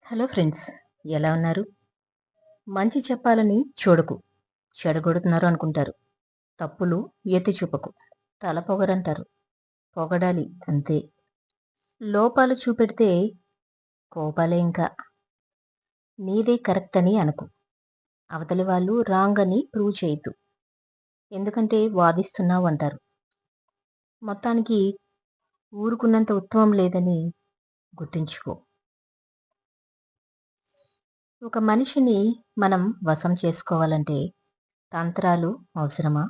Hello friends, ఎలా ఉన్నారు? మంచి చెప్పాలని చూడకు, చెడగొడుతున్నారు అనుకుంటారు. తప్పులు ఎత్తి చూపకు, తల పొగరంటారు. పొగడాలి అంతే. లోపాలు చూపెడితే కోపాలే ఇంకా. నీదే కరెక్ట్ అని అనుకు. అవతలి వాళ్ళు రాంగ్ అని ప్రూవ్ చేయొద్దు. ఎందుకంటే వాదిస్తున్నావు అంటారు. మొత్తానికి ఊరుకున్నంత ఉత్తమం లేదని గుర్తుంచుకో. ఒక మనిషిని మనం వశం చేసుకోవాలంటే తంత్రాలు అవసరమా?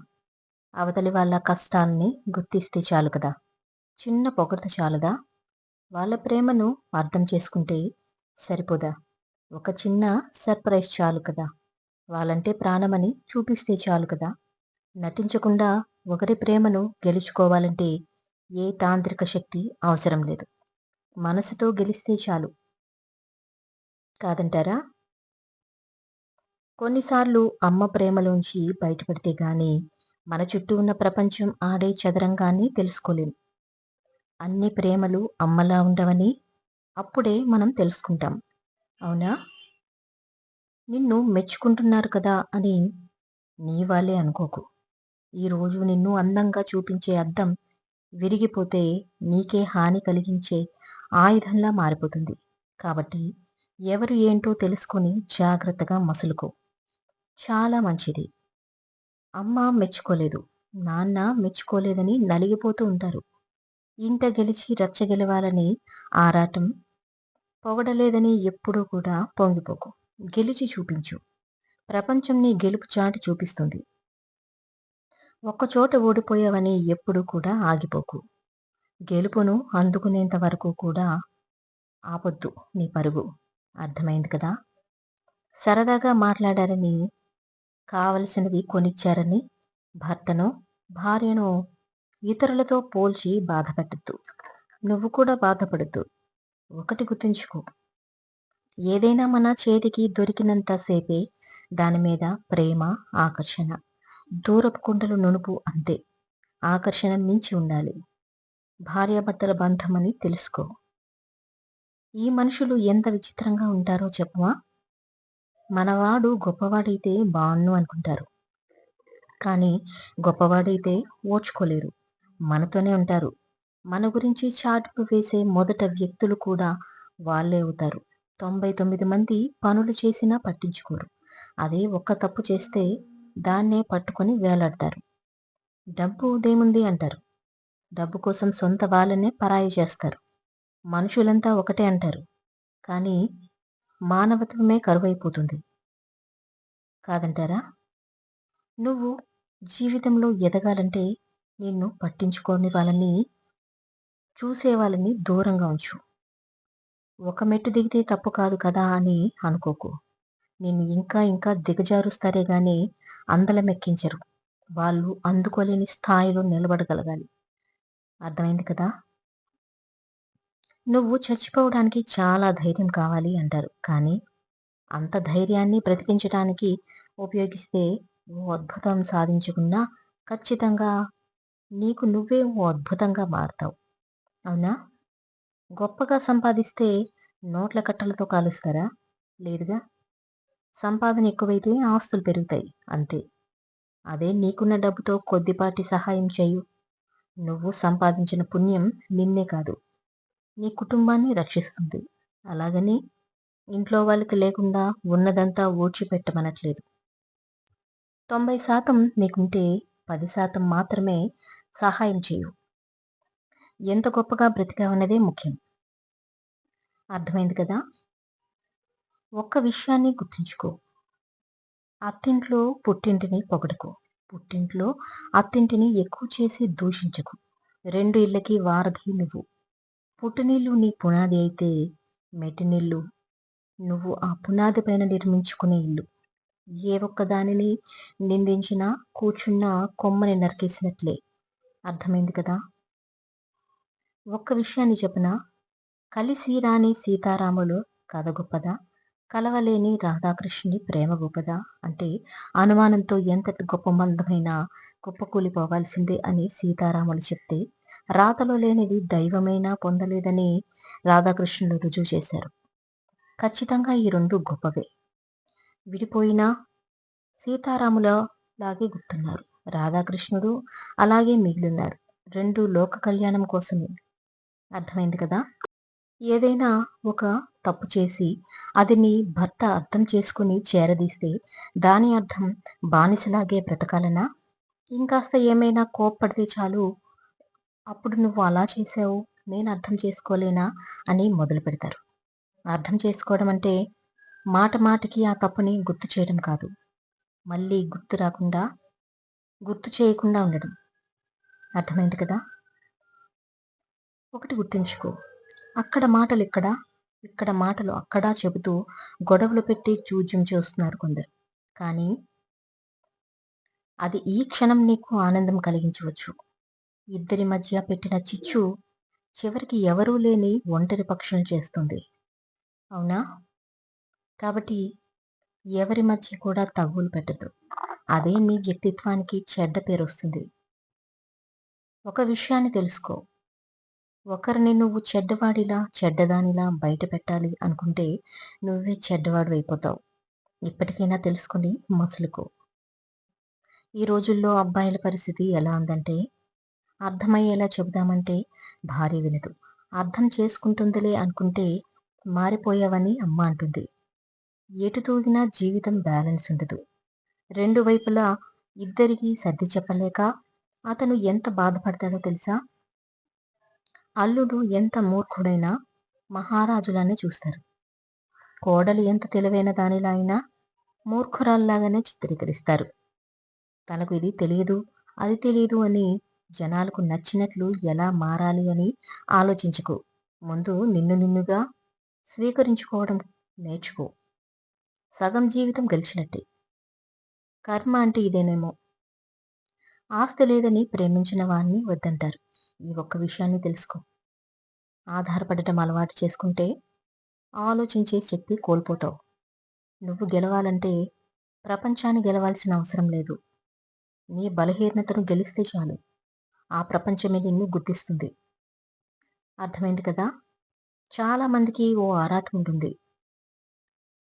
అవతలి వాళ్ళ కష్టాల్ని గుర్తిస్తే చాలు కదా. చిన్న పొగడ్త చాలదా? వాళ్ళ ప్రేమను అర్థం చేసుకుంటే సరిపోదా? ఒక చిన్న సర్ప్రైజ్ చాలు కదా. వాళ్ళంటే ప్రాణమని చూపిస్తే చాలు కదా. నటించకుండా ఒకరి ప్రేమను గెలుచుకోవాలంటే ఏ తాంత్రిక శక్తి అవసరం లేదు. మనసుతో గెలిస్తే చాలు. కాదంటారా? కొన్నిసార్లు అమ్మ ప్రేమలోంచి బయటపడితే గాని మన చుట్టూ ఉన్న ప్రపంచం ఆడే చదరంగాన్ని తెలుసుకోలేం. అన్ని ప్రేమలు అమ్మలా ఉండవని అప్పుడే మనం తెలుసుకుంటాం. అవునా? నిన్ను మెచ్చుకుంటున్నారు కదా అని నీ వాళ్ళే అనుకోకు. ఈరోజు నిన్ను అందంగా చూపించే అద్దం విరిగిపోతే నీకే హాని కలిగించే ఆయుధంలా మారిపోతుంది. కాబట్టి ఎవరు ఏంటో తెలుసుకొని జాగ్రత్తగా మసులుకో. చాలా మంచిది. అమ్మ మెచ్చుకోలేదు, నాన్న మెచ్చుకోలేదని నలిగిపోతూ ఉంటారు. ఇంట గెలిచి రచ్చ గెలవాలని ఆరాటం, పొగడలేదని ఎప్పుడూ కూడా పొంగిపోకు. గెలిచి చూపించు. ప్రపంచం నీ గెలుపు చాటి చూపిస్తుంది. ఒక్కచోట ఓడిపోయావని ఎప్పుడూ కూడా ఆగిపోకు. గెలుపును అందుకునేంత వరకు కూడా ఆపొద్దు నీ పరుగు. అర్థమైంది కదా. సరదాగా మాట్లాడారని, కావలసినవి కొనిచ్చారని భర్తనో భార్యనో ఇతరులతో పోల్చి బాధపెట్టద్దు. నువ్వు కూడా బాధపడద్దు. ఒకటి గుర్తుంచుకో, ఏదైనా మన చేతికి దొరికినంత సేపే దాని మీద ప్రేమ, ఆకర్షణ. దూరపు కుండలు నునుపు అంతే. ఆకర్షణ మించి ఉండాలి. భార్యాభర్తల బంధమని తెలుసుకో. ఈ మనుషులు ఎంత విచిత్రంగా ఉంటారో చెప్పమా? మనవాడు గొప్పవాడైతే బావుణ్ణు అనుకుంటారు. కానీ గొప్పవాడైతే ఓర్చుకోలేరు. మనతోనే ఉంటారు. మన గురించి చాటుకు వేసే మొదట వ్యక్తులు కూడా వాళ్ళే అవుతారు. 99 మంది పనులు చేసినా పట్టించుకోరు. అదే ఒక్క తప్పు చేస్తే దాన్నే పట్టుకొని వేలాడతారు. డబ్బు దేముంది అంటారు. డబ్బు కోసం సొంత వాళ్ళనే పరాయి చేస్తారు. మనుషులంతా ఒకటే అంటారు. కానీ మానవత్వమే కరువైపోతుంది. కాదంటారా? నువ్వు జీవితంలో ఎదగాలంటే నిన్ను పట్టించుకోని వాళ్ళని, చూసే వాళ్ళని దూరంగా ఉంచు. ఒక మెట్టు దిగితే తప్పు కాదు కదా అని అనుకోకు. నిన్ను ఇంకా ఇంకా దిగజారుస్తారే గాని అందలమెక్కించరు. వాళ్ళు అందుకోలేని స్థాయిలో నిలబడగలగాలి. అర్థమైంది కదా. నువ్వు చచ్చిపోవడానికి చాలా ధైర్యం కావాలి అంటారు. కానీ అంత ధైర్యాన్ని బ్రతికించడానికి ఉపయోగిస్తే ఓ అద్భుతం సాధించకున్నా ఖచ్చితంగా నీకు నువ్వే ఓ అద్భుతంగా మారతావు. అవునా? గొప్పగా సంపాదిస్తే నోట్ల కట్టలతో కాలుస్తారా? లేదుగా. సంపాదన ఎక్కువైతే ఆస్తులు పెరుగుతాయి అంతే. అదే నీకున్న డబ్బుతో కొద్దిపాటి సహాయం చెయ్యు. నువ్వు సంపాదించిన పుణ్యం నిన్నే కాదు, నీ కుటుంబాన్ని రక్షిస్తుంది. అలాగని ఇంట్లో వాళ్ళకి లేకుండా ఉన్నదంతా ఊడ్చిపెట్టమనట్లేదు. 90% నీకుంటే 10% మాత్రమే సహాయం చేయు. ఎంత గొప్పగా బ్రతికావన్నదే ముఖ్యం. అర్థమైంది కదా. ఒక్క విషయాన్ని గుర్తుంచుకో, అత్తింట్లో పుట్టింటిని పొగడకు. పుట్టింట్లో అత్తింటిని ఎక్కువ చేసి దూషించకు. 2 ఇళ్ళకి వారధి నువ్వు. పుట్టినిల్లు నీ పునాది అయితే మెట్టినిల్లు నువ్వు ఆ పునాది పైన నిర్మించుకునే ఇల్లు. ఏ ఒక్క దానిని నిందించినా కూర్చున్నా కొమ్మని నరికేసినట్లే. అర్థమైంది కదా. ఒక్క విషయాన్ని చెప్పనా, కలిసి రాని సీతారాములు కథ గొప్పదా, కలవలేని రాధాకృష్ణుని ప్రేమ గొప్పదా అంటే అనుమానంతో ఎంతటి గొప్ప బంధమైనా కుప్పకూలిపోవాల్సిందే అని సీతారాములు చెప్తే, రాతలో లేనిది దైవమైనా పొందలేదని రాధాకృష్ణులు రుజువు చేశారు. ఖచ్చితంగా ఈ 2 గొప్పవే. విడిపోయినా సీతారాముల లాగే గుర్తున్నారు. రాధాకృష్ణుడు అలాగే మిగిలున్నారు. 2 లోక కళ్యాణం కోసమే. అర్థమైంది కదా! ఏదైనా ఒక తప్పు చేసి అది నీ భర్త అర్థం చేసుకొని చేరదీస్తే దాని అర్థం బానిసలాగే బ్రతకాలనా? ఇంకాస్త ఏమైనా కోప్పడితే చాలు, అప్పుడు నువ్వు అలా చేశావు, నేను అర్థం చేసుకోలేనా అని మొదలుపెడతారు. అర్థం చేసుకోవడం అంటే మాట మాటకి ఆ తప్పుని గుర్తు చేయడం కాదు. మళ్ళీ గుర్తు చేయకుండా ఉండడం. అర్థమైంది కదా! ఒకటి గుర్తుంచుకో. అక్కడ మాటలిక్కడ, ఇక్కడ మాటలు అక్కడ చెబుతూ గొడవలు పెట్టి చూజ్యం చూస్తున్నారు కొందరు. కానీ అది ఈ క్షణం నీకు ఆనందం కలిగించవచ్చు. ఇద్దరి మధ్య పెట్టిన చిచ్చు చివరికి ఎవరూ లేని ఒంటరి పక్షులను చేస్తుంది. అవునా? కాబట్టి ఎవరి మధ్య కూడా తగువులు పెట్టద్దు. అదే నీ వ్యక్తిత్వానికి చెడ్డ పేరొస్తుంది. ఒక విషయాన్ని తెలుసుకో. ఒకరిని నువ్వు చెడ్డవాడిలా, చెడ్డదానిలా బయట పెట్టాలి అనుకుంటే నువ్వే చెడ్డవాడివైపోతావు. ఇప్పటికైనా తెలుసుకొని మసులుకో. ఈ రోజుల్లో అబ్బాయిల పరిస్థితి ఎలా ఉందంటే, అర్థమయ్యేలా చెబుదామంటే భార్య వినదు. అర్థం చేసుకుంటుందిలే అనుకుంటే మారిపోయావని అమ్మ అంటుంది. ఎటు తూగినా జీవితం బ్యాలెన్స్ ఉండదు. 2 వైపులా ఇద్దరికీ సర్ది చెప్పలేక అతను ఎంత బాధపడతాడో తెలుసా? అల్లుడు ఎంత మూర్ఖుడైనా మహారాజులానే చూస్తారు. కోడలు ఎంత తెలివైన దానిలా అయినా మూర్ఖురాల్లాగానే చిత్రీకరిస్తారు. తనకు ఇది తెలియదు, అది తెలియదు అని జనాలకు నచ్చినట్లు ఎలా మారాలి అని ఆలోచించకు. ముందు నిన్నుగా స్వీకరించుకోవడం నేర్చుకో. సగం జీవితం గెలిచినట్టే. కర్మ అంటే ఇదేనేమో. ఆస్తి లేదని ప్రేమించిన వాణ్ణి వద్దంటారు. ఈ ఒక్క విషయాన్ని తెలుసుకో. ఆధారపడటం అలవాటు చేసుకుంటే ఆలోచించే శక్తి కోల్పోతావు. నువ్వు గెలవాలంటే ప్రపంచాన్ని గెలవాల్సిన అవసరం లేదు. నీ బలహీనతను గెలిస్తే చాలు. ఆ ప్రపంచమే నిన్ను గుర్తిస్తుంది. అర్థమైంది కదా! చాలా మందికి ఓ ఆరాటం ఉంటుంది.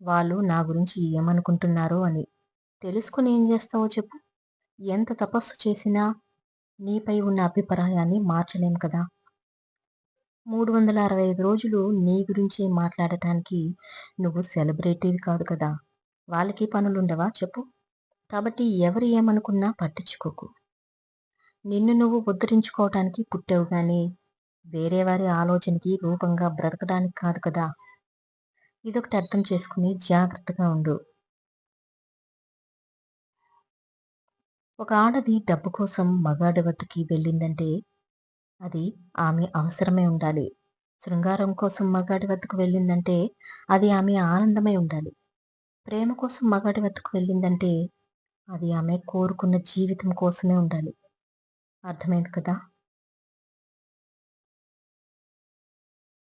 వాళ్ళు నా గురించి ఏమనుకుంటున్నారో అని. తెలుసుకుని ఏం చేస్తావో చెప్పు? ఎంత తపస్సు చేసినా నీపై ఉన్న అభిప్రాయాన్ని మార్చలేం కదా! 365 రోజులు నీ గురించే మాట్లాడటానికి నువ్వు సెలబ్రిటీవి కాదు కదా! వాళ్ళకి పనులుండవా చెప్పు? కాబట్టి ఎవరు ఏమనుకున్నా పట్టించుకోకు. నిన్ను నువ్వు ఉద్ధరించుకోవటానికి పుట్టావు గానీ, వేరే వారి ఆలోచనకి రూపంగా బ్రతకడానికి కాదు కదా! ఇదొకటి అర్థం చేసుకుని జాగ్రత్తగా ఉండు. ఒక ఆడది డబ్బు కోసం మగాడి వద్దకి వెళ్ళిందంటే అది ఆమె అవసరమే ఉండాలి. శృంగారం కోసం మగాడి వద్దకు వెళ్ళిందంటే అది ఆమె ఆనందమై ఉండాలి. ప్రేమ కోసం మగాడి వద్దకు వెళ్ళిందంటే అది ఆమె కోరుకున్న జీవితం కోసమే ఉండాలి. అర్థమైంది కదా!